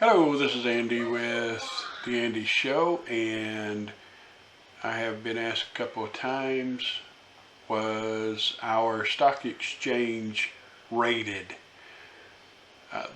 Hello, this is Andy with The Andy Show, and I have been asked a couple of times, was our stock exchange rated?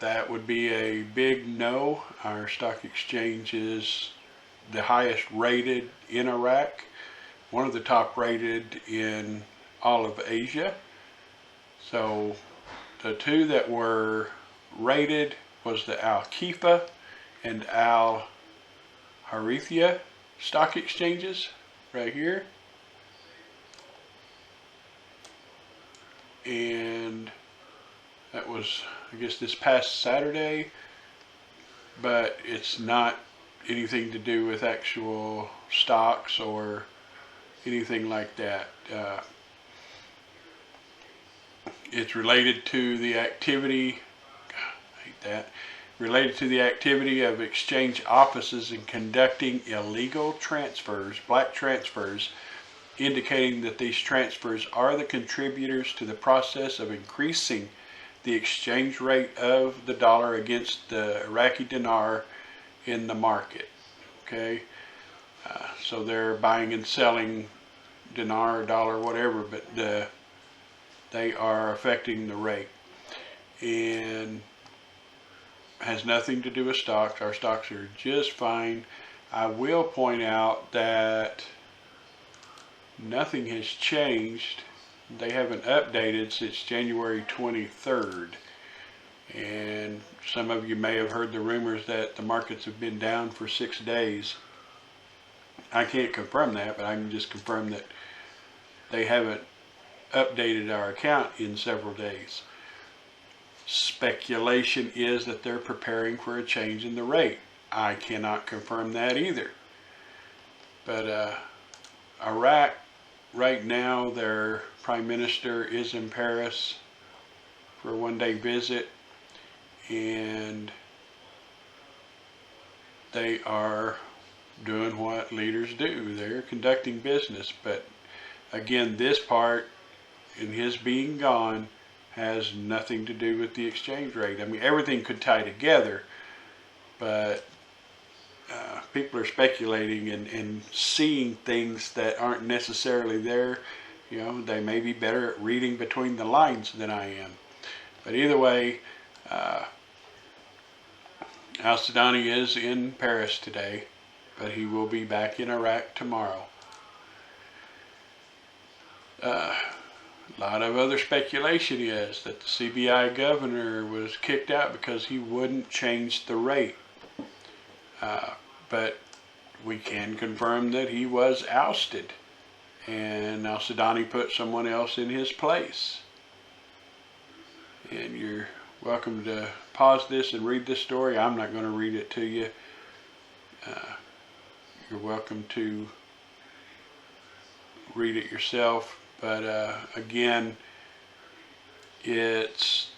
That would be a big no. Our stock exchange is the highest rated in Iraq, one of the top rated in all of Asia. So the two that were rated was the Al Khifa and Al Harithia stock exchanges right here. And that was, I guess, this past Saturday, but it's not anything to do with actual stocks or anything like that. It's related to the activity, I hate that, related to the activity of exchange offices in conducting illegal transfers, black transfers, indicating that these transfers are the contributors to the process of increasing the exchange rate of the dollar against the Iraqi dinar in the market. Okay, so they're buying and selling dinar, dollar, whatever, but they are affecting the rate, and has nothing to do with stocks. Our stocks are just fine. I will point out that nothing has changed. They haven't updated since January 23rd. And some of you may have heard the rumors that the markets have been down for 6 days. I can't confirm that, but I can just confirm that they haven't updated our account in several days. Speculation is that they're preparing for a change in the rate. I cannot confirm that either. But Iraq, right now, their prime minister is in Paris for a one-day visit, and they are doing what leaders do. They're conducting business. But again, this part, in his being gone, has nothing to do with the exchange rate. I mean, everything could tie together, but people are speculating and seeing things that aren't necessarily there. You know, they may be better at reading between the lines than I am. But either way, Al-Sudani is in Paris today, but he will be back in Iraq tomorrow. A lot of other speculation is that the CBI governor was kicked out because he wouldn't change the rate. But we can confirm that he was ousted, and Al-Sudani put someone else in his place. And you're welcome to pause this and read this story. I'm not going to read it to you. You're welcome to read it yourself. But again, it's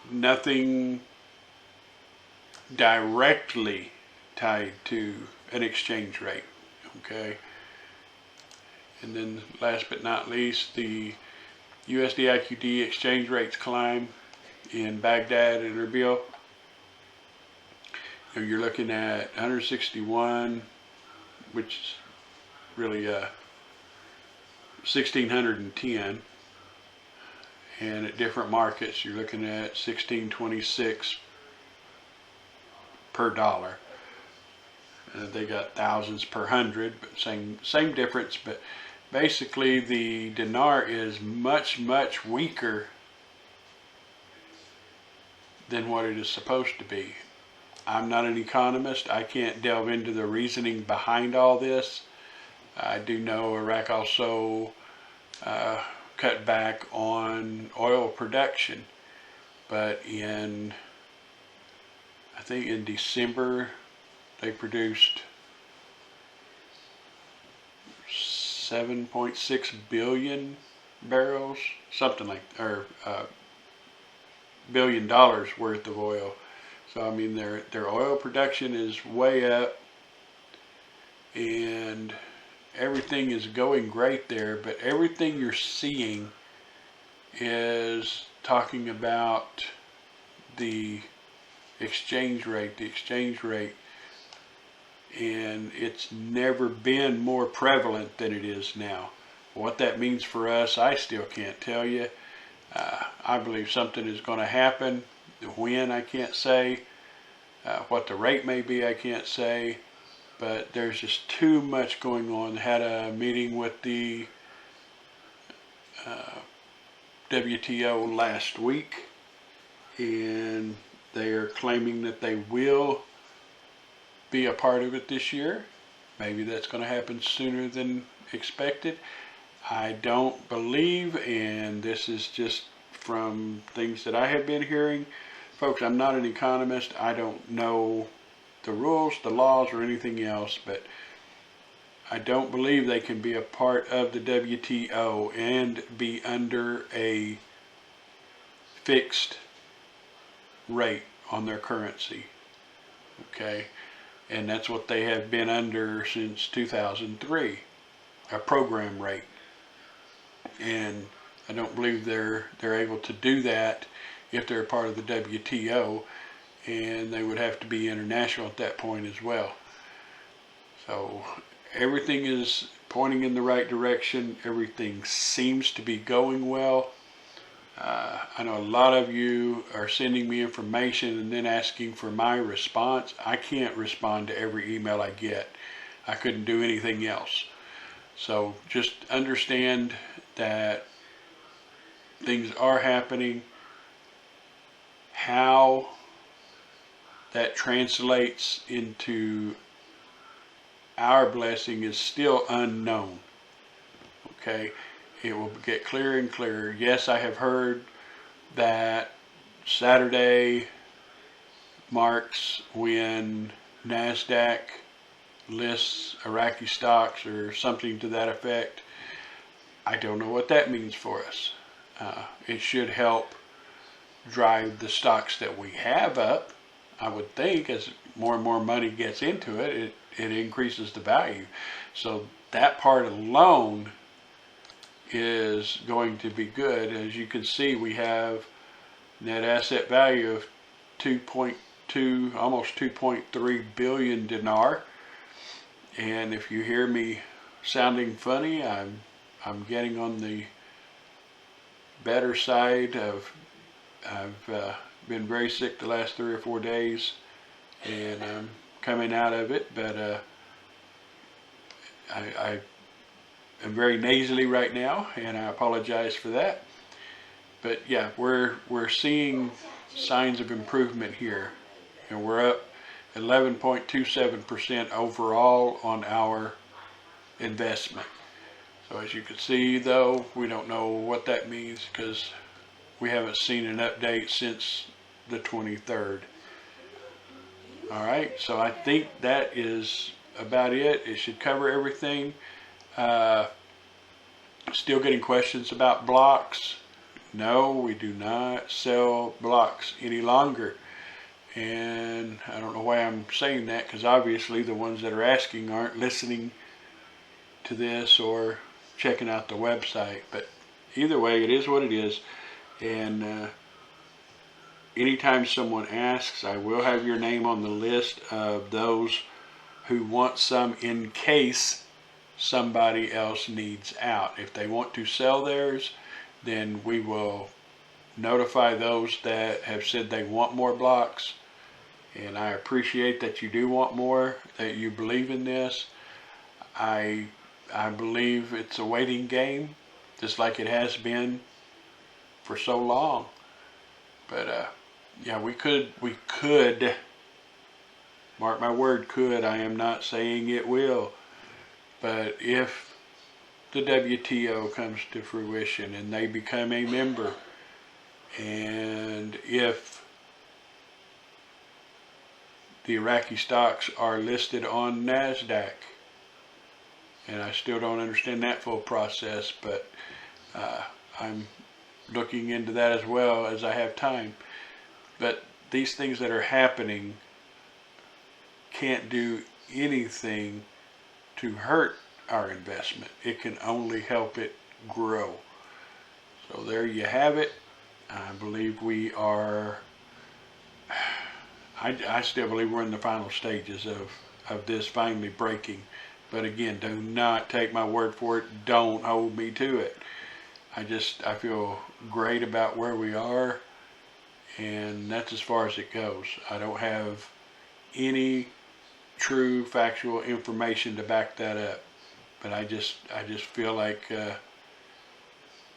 nothing directly tied to an exchange rate. Okay. And then last but not least, the USD IQD exchange rates climb in Baghdad and Erbil. You're looking at 161, which is really 1610, and at different markets you're looking at 1626 per dollar. They got thousands per hundred, but same difference. But basically the dinar is much weaker than what it is supposed to be. I'm not an economist. I can't delve into the reasoning behind all this. I do know Iraq also cut back on oil production, but I think in December they produced 7.6 billion barrels, something like, or $1 billion worth of oil. So I mean, their oil production is way up, and everything is going great there, but everything you're seeing is talking about the exchange rate, and it's never been more prevalent than it is now. What that means for us, I still can't tell you. I believe something is going to happen. When, I can't say. What the rate may be, I can't say. But there's just too much going on. Had a meeting with the WTO last week, and they are claiming that they will be a part of it this year. Maybe that's going to happen sooner than expected. I don't believe, and this is just from things that I have been hearing. Folks, I'm not an economist. I don't know the rules, the laws, or anything else, but I don't believe they can be a part of the WTO and be under a fixed rate on their currency. Okay? And that's what they have been under since 2003, a program rate. And I don't believe they're able to do that if they're a part of the WTO, and they would have to be international at that point as well. So everything is pointing in the right direction. Everything seems to be going well. I know a lot of you are sending me information and then asking for my response. I can't respond to every email I get. I couldn't do anything else. So just understand that things are happening. How that translates into our blessing is still unknown. Okay? It will get clearer and clearer. Yes, I have heard that Saturday marks when NASDAQ lists Iraqi stocks or something to that effect. I don't know what that means for us. It should help drive the stocks that we have up. I would think as more and more money gets into it, it increases the value. So that part alone is going to be good. As you can see, we have net asset value of 2.2, almost 2.3 billion dinar. And if you hear me sounding funny, I'm getting on the better side of, I've been very sick the last 3 or 4 days, and I'm coming out of it, but I am very nasally right now, and I apologize for that. But yeah, we're seeing signs of improvement here, and we're up 11.27% overall on our investment. So as you can see, though, we don't know what that means because we haven't seen an update since the 23rd. All right, so I think that is about it. It should cover everything. Still getting questions about blocks. No, we do not sell blocks any longer. And I don't know why I'm saying that, because obviously the ones that are asking aren't listening to this or checking out the website. But either way, it is what it is. And anytime someone asks, I will have your name on the list of those who want some in case somebody else needs out. If they want to sell theirs, then we will notify those that have said they want more blocks. And I appreciate that you do want more, that you believe in this. I believe it's a waiting game, just like it has been for so long. But yeah, we could, mark my word, could. I am not saying it will. But if the WTO comes to fruition and they become a member, and if the Iraqi stocks are listed on NASDAQ, and I still don't understand that full process, but I'm looking into that as well as I have time. But these things that are happening can't do anything to hurt our investment. It can only help it grow. So there you have it. I believe we are I still believe we're in the final stages of this finally breaking. But again, do not take my word for it. Don't hold me to it. I feel great about where we are, and that's as far as it goes. I don't have any true factual information to back that up, but I just feel like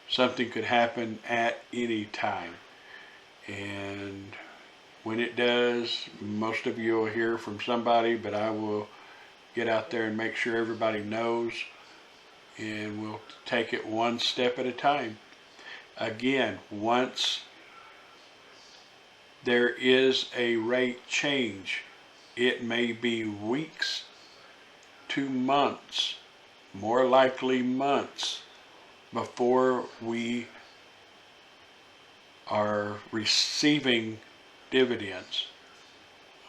something could happen at any time, and when it does, most of you will hear from somebody, but I will get out there and make sure everybody knows, and we'll take it one step at a time. Again, once there is a rate change, it may be weeks to months, more likely months, before we are receiving dividends.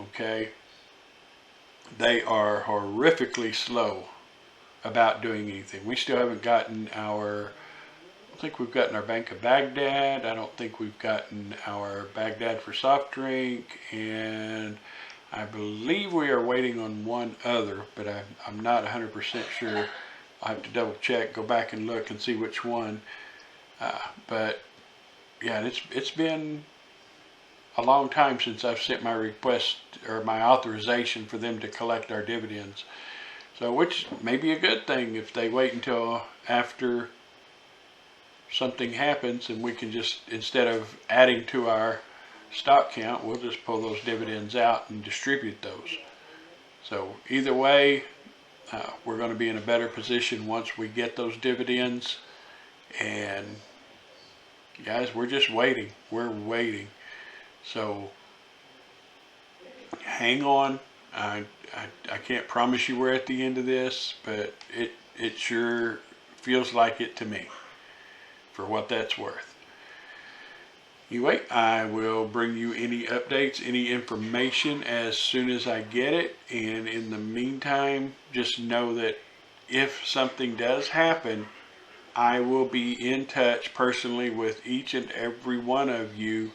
Okay? They are horrifically slow about doing anything. We still haven't gotten I don't think we've gotten our Bank of Baghdad. I don't think we've gotten our Baghdad for soft drink, and I believe we are waiting on one other, but I'm not 100% sure. I'll have to double check, go back and look and see which one. But yeah, it's been a long time since I've sent my request or my authorization for them to collect our dividends. So, which may be a good thing if they wait until after something happens, and we can just, instead of adding to our stock count, we'll just pull those dividends out and distribute those. So either way, we're going to be in a better position once we get those dividends. And guys, we're just waiting. We're waiting. So hang on. I can't promise you we're at the end of this, but it sure feels like it to me, for what that's worth. Anyway, I will bring you any updates, any information as soon as I get it. And in the meantime, just know that if something does happen, I will be in touch personally with each and every one of you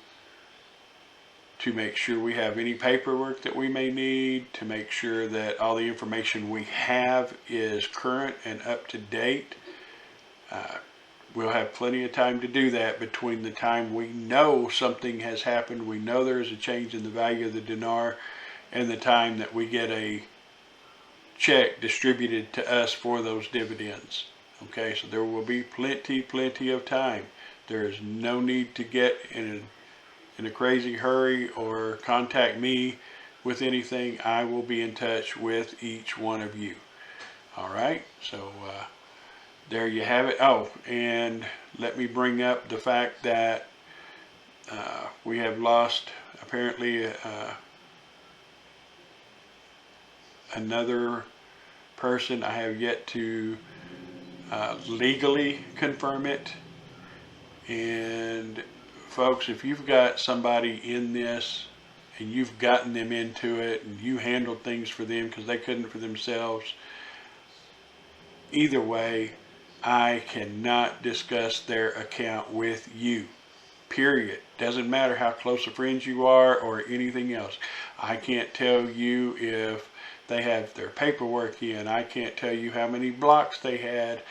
to make sure we have any paperwork that we may need, to make sure that all the information we have is current and up to date. We'll have plenty of time to do that between the time we know something has happened, we know there is a change in the value of the dinar, and the time that we get a check distributed to us for those dividends. Okay, so there will be plenty of time. There is no need to get in a crazy hurry or contact me with anything. I will be in touch with each one of you. All right, so there you have it. Oh, and let me bring up the fact that we have lost apparently another person. I have yet to legally confirm it. And folks, if you've got somebody in this and you've gotten them into it and you handled things for them because they couldn't for themselves, either way, I cannot discuss their account with you. Period. Doesn't matter how close of friends you are or anything else. I can't tell you if they have their paperwork in. I can't tell you how many blocks they had.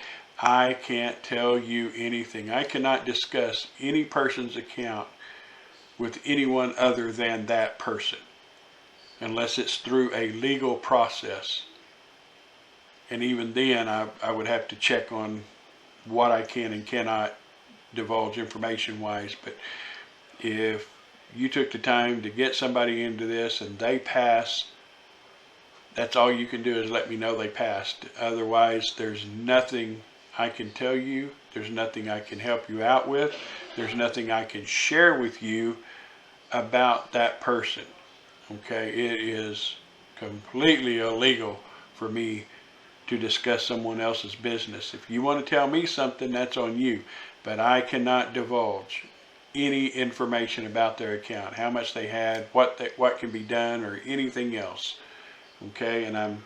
I can't tell you anything. I cannot discuss any person's account with anyone other than that person, unless it's through a legal process. And even then, I would have to check on what I can and cannot divulge information-wise. But if you took the time to get somebody into this and they pass, that's all you can do is let me know they passed. Otherwise, there's nothing I can tell you. There's nothing I can help you out with. There's nothing I can share with you about that person. Okay, it is completely illegal for me to discuss someone else's business. If you want to tell me something, that's on you. But I cannot divulge any information about their account, how much they had, what can be done, or anything else. Okay, and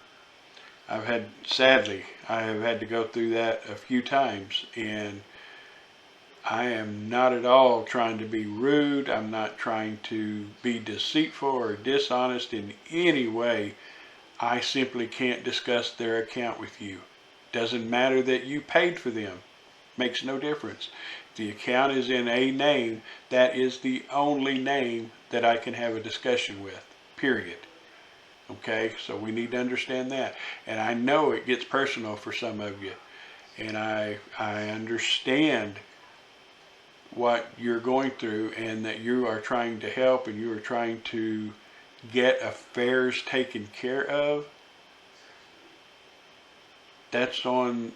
sadly, I have had to go through that a few times, and I am not at all trying to be rude. I'm not trying to be deceitful or dishonest in any way. I simply can't discuss their account with you. Doesn't matter that you paid for them. Makes no difference. If the account is in a name, that is the only name that I can have a discussion with. Period. Okay, so we need to understand that. And I know it gets personal for some of you. And I understand what you're going through, and that you are trying to help and you are trying to get affairs taken care of. That's on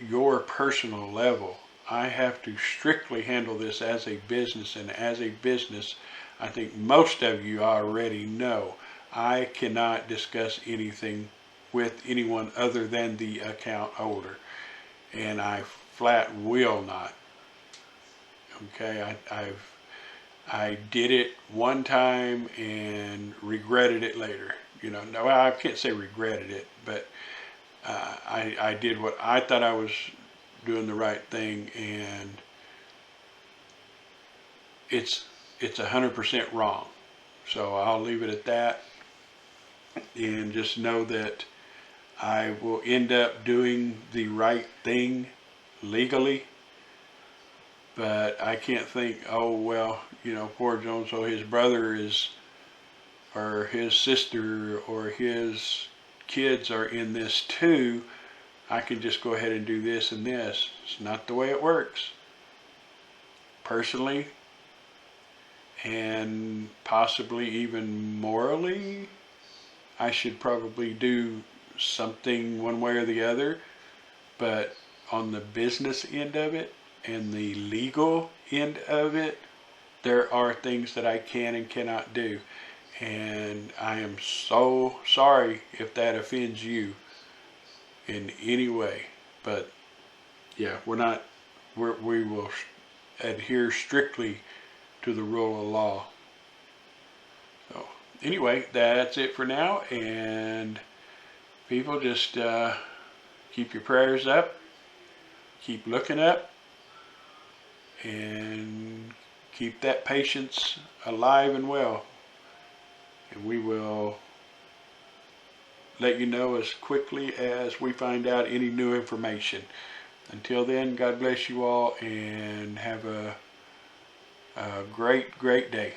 your personal level. I have to strictly handle this as a business, and as a business, I think most of you already know, I cannot discuss anything with anyone other than the account holder, and I flat will not. Okay, I did it one time and regretted it later. No, I can't say regretted it, but I did what I thought I was doing the right thing, and it's 100% wrong. So I'll leave it at that, and just know that I will end up doing the right thing legally. But I can't think, oh, well, poor Jones, so his brother is, or his sister, or his kids are in this too. I can just go ahead and do this and this. It's not the way it works. Personally, and possibly even morally, I should probably do something one way or the other. But on the business end of it, and the legal end of it, there are things that I can and cannot do. And I am so sorry if that offends you in any way. But yeah, we will adhere strictly to the rule of law. So anyway, that's it for now. And people, just keep your prayers up. Keep looking up. And keep that patience alive and well. And we will let you know as quickly as we find out any new information. Until then, God bless you all, and have a great, great day.